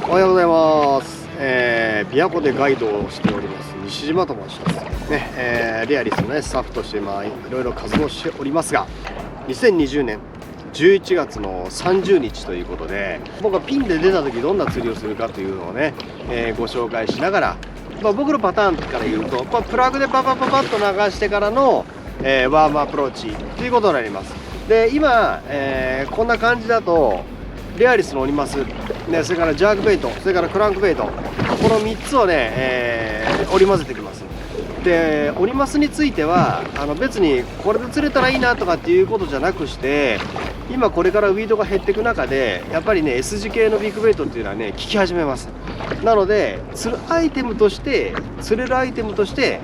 おはようございます。琵琶湖でガイドをしております西島と申しますね。リアリスのねスタッフとしていろいろ活動しておりますが、2020年11月の30日ということで、僕がピンで出た時どんな釣りをするかというのをね、ご紹介しながら、僕のパターンから言うと、プラグでパパパパッと流してからの、ワームアプローチということになります。で今、こんな感じだとレアリスのオニマス、ね、それからジャークベイト、それからクランクベイト、この3つをね、織り交ぜてきます。でオニマスについては別にこれで釣れたらいいなとかっていうことじゃなくして、今これからウィードが減っていく中でやっぱりね S 字系のビッグベイトっていうのはね効き始めます。なので釣るアイテムとして釣れるアイテムとして、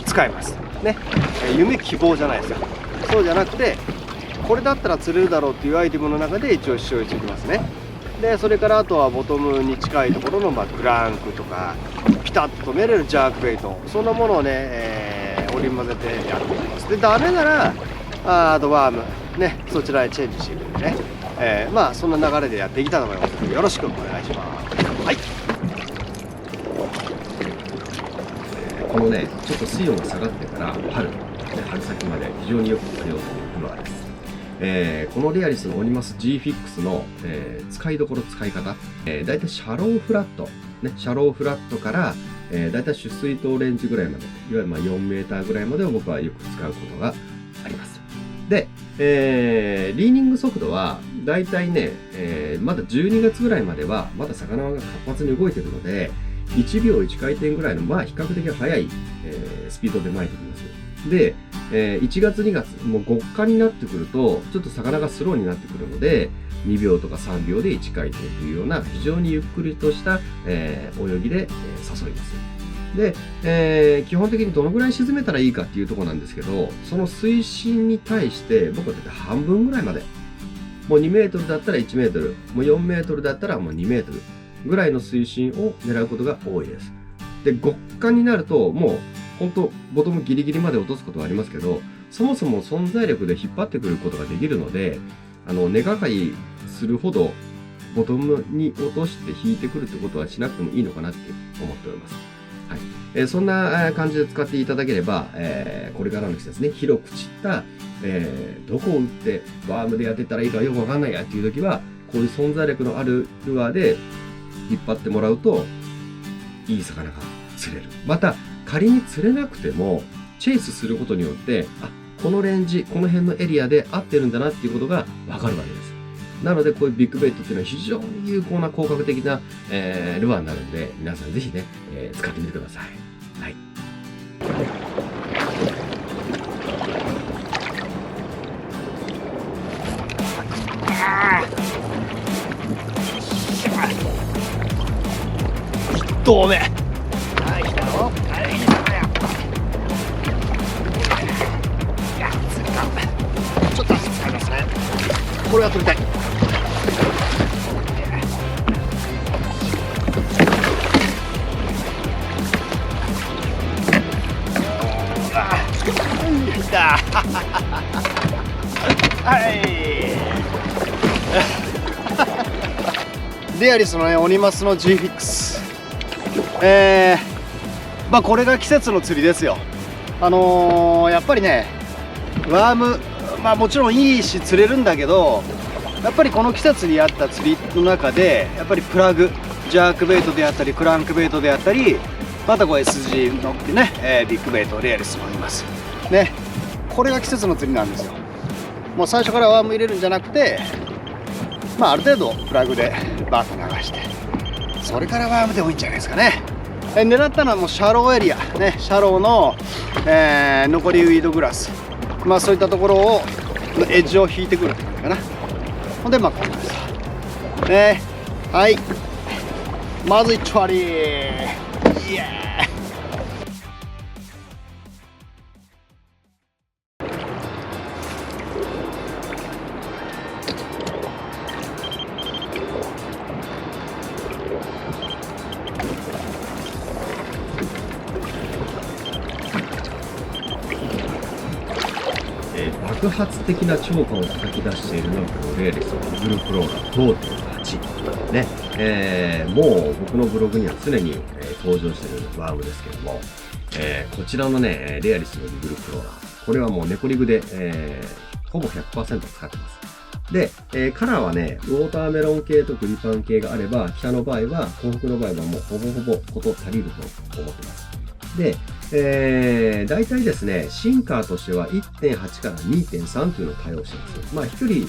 使えますね。夢希望じゃないですよ。そうじゃなくてこれだったら釣れるだろうっていうアイテムの中で一応使用していきますね。でそれからあとはボトムに近いところのクランクとかピタッと止めれるジャークベイト、そんなものをね、織り交ぜてやっていきます。でダメならあとワームね、そちらへチェンジしていくんでね、そんな流れでやっていきたいと思います。よろしくお願いします。はい。このねちょっと水温が下がってから春先まで非常によく釣れようというルアーです。このレアリスのオニマス G フィックスの、使いどころ使い方、だいたいシャローフラット、ね、シャローフラットから、だいたい出水筒レンジぐらいまで、いわゆる4メーターぐらいまでを僕はよく使うことがあります。で、リーニング速度はだいたいね、まだ12月ぐらいまではまだ魚が活発に動いているので1秒1回転ぐらいの比較的速い、スピードで巻いてきます。で、1月2月もう極寒になってくるとちょっと魚がスローになってくるので2秒とか3秒で1回転というような非常にゆっくりとした、泳ぎで、誘います。で、基本的にどのぐらい沈めたらいいかっていうところなんですけど、その水深に対して僕は大体半分ぐらいまで、もう2メートルだったら1メートル、もう4メートルだったらもう2メートルぐらいの水深を狙うことが多いです。で、極寒になるともう本当ボトムギリギリまで落とすことはありますけど、そもそも存在力で引っ張ってくることができるので、根がかりするほどボトムに落として引いてくるってことはしなくてもいいのかなって思っております。はい。そんな感じで使っていただければ、これからの季節ね、広く散った、どこを打ってワームでやってたらいいかよくわかんないやっていう時は、こういう存在力のあるルアーで引っ張ってもらうと、いい魚が釣れる。また、仮に釣れなくても、チェイスすることによって、このレンジ、この辺のエリアで合ってるんだなっていうことがわかるわけです。なので、こういうビッグベイトっていうのは非常に有効な効果的な、ルアーになるんで、皆さんぜひね、使ってみてください。はい。1投目。はい、来たよ。はい、来たよ。いや、釣れた。ちょっと足使いますね。これは取りたい。来た。はい。レアリスのね、オニマスの G フィックス。これが季節の釣りですよ。やっぱりね、ワーム、もちろんいいし釣れるんだけど、やっぱりこの季節に合った釣りの中で、やっぱりプラグ、ジャークベイトであったり、クランクベイトであったり、またこう S 字のね、ビッグベイト、レアリスもあります。ね、これが季節の釣りなんですよ。もう最初からワーム入れるんじゃなくて、ある程度プラグでバーッと流して、それからワームでもいいんじゃないですかね。狙ったのはもうシャローエリア、ね、シャローの、残りウィードグラス、そういったところをエッジを引いてくるって感じかな。ほんでこんなです。はい、まず1割、イエーイ。爆発的な超過を叩き出しているのがこのレアリスのブループローラー 5.8。ね、もう僕のブログには常に、登場しているワームですけども、こちらのね、レアリスのリグルクローラー。これはもうネコリグで、ほぼ 100% 使ってます。で、カラーはね、ウォーターメロン系とグリパン系があれば、北の場合は、東北の場合はもうほぼほぼこと足りると思ってます。で、大体ですね、シンカーとしては 1.8 から 2.3 というのを対応してます。まあ、飛距離、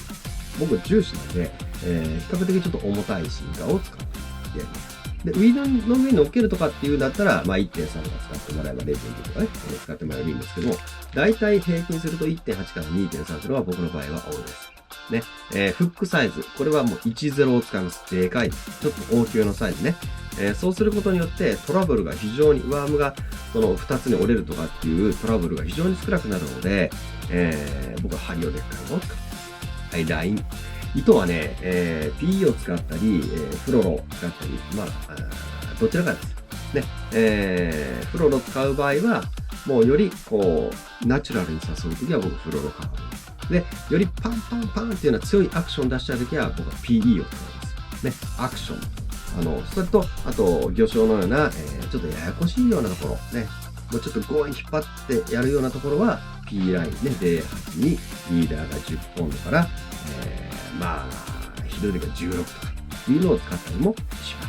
僕重視なんで、比較的ちょっと重たいシンカーを使ってやります。で、ウィードの上に乗っけるとかっていうんだったら、まあ 1.3 とか使ってもらえば 0.2 とかね、使ってもらえばいいんですけども、大体平均すると 1.8 から 2.3 というのは僕の場合は多いです。ね、フックサイズ。これはもう10を使います。でかい。ちょっと大きめのサイズね。そうすることによってトラブルが非常に、ワームがその2つに折れるとかっていうトラブルが非常に少なくなるので、僕はハリオでっかいのを使ってます。はい、ライン。糸はね、PE を使ったり、フロロを使ったり、まあ、どちらかです。ね、フロロを使う場合は、もうよりこう、ナチュラルに誘うときは僕フロロカーブ。で、よりパンパンパンっていうような強いアクション出したいときは僕は PE を使います。ね、アクション。それと、あと、魚礁のような、ちょっとややこしいようなところ、ね、もうちょっと強引に引っ張ってやるようなところは、P ラインね、08にリーダーが10ポンドから、まあ、ヒドリが16とかいうのを使ったりもします。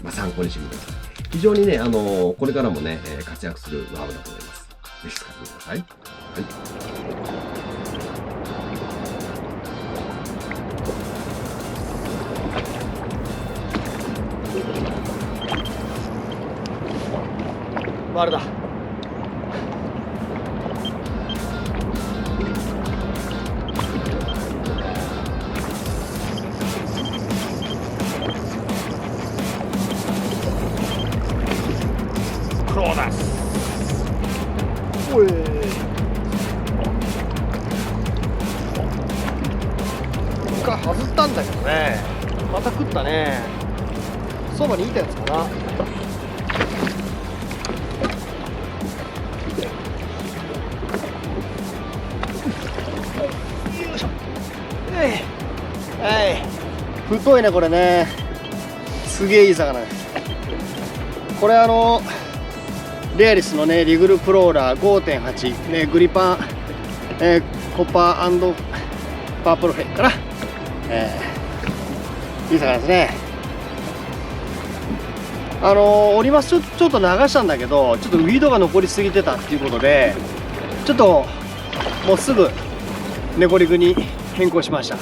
まあ、参考にしてみてください。非常にね、これからもね、活躍するワームだと思います。ぜひ使ってみてください。はい。丸だ。クローダス。おい。一回外ったんだけどね。また食ったね。そばにいたやつかな。はい、太いねこれね。すげえいい魚です。これレアリスのねリグルクローラー 5.8 ね、グリパン、コッパー&パープルフェイかな、いい魚ですね。折りますちょっと流したんだけど、ちょっとウィードが残りすぎてたっていうことで、ちょっともうすぐネコリグに変更しました。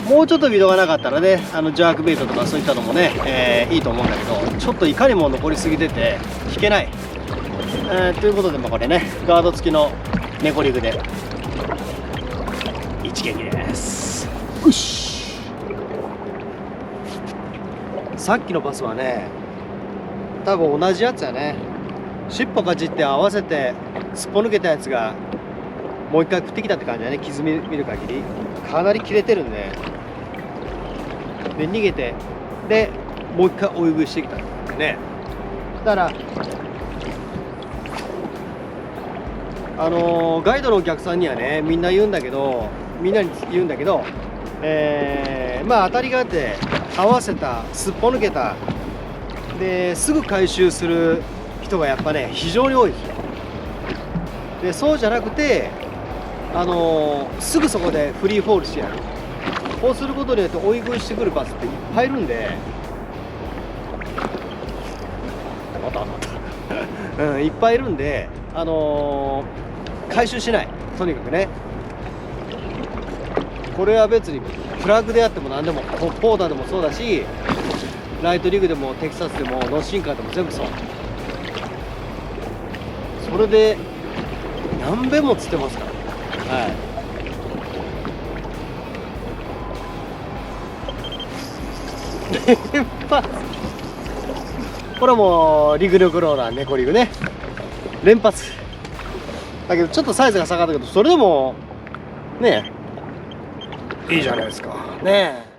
もうちょっとウィードがなかったらね、ジャークベイトとかそういったのもね、いいと思うんだけど、ちょっといかにも残りすぎてて引けない、ということで、これねガード付きのネコリグで一撃です。よし。さっきのバスはね多分同じやつやね。尻尾かじって合わせてすっぽ抜けたやつがもう一回食ってきたって感じだね。傷見る限りかなり切れてるんで、逃げて、でもう一回追い食いしてきたんだね。だからガイドのお客さんにはねみんなに言うんだけど、まあ当たりがあって合わせたすっぽ抜けたですぐ回収する人がやっぱね非常に多いですよ。でそうじゃなくてすぐそこでフリーフォールしてやる。こうすることによって追い食いしてくるバスっていっぱいいるんで、いっぱいいるんで、回収しない。とにかくね、これは別にフラッグであっても何でも、ポーターでもそうだし、ライトリグでもテキサスでもノーシンカーでも全部そう。それで何べんも釣ってますから。はい。連発。これもリグルクローラーネコリグね、連発だけどちょっとサイズが下がったけど、それでもねいいじゃないですかね。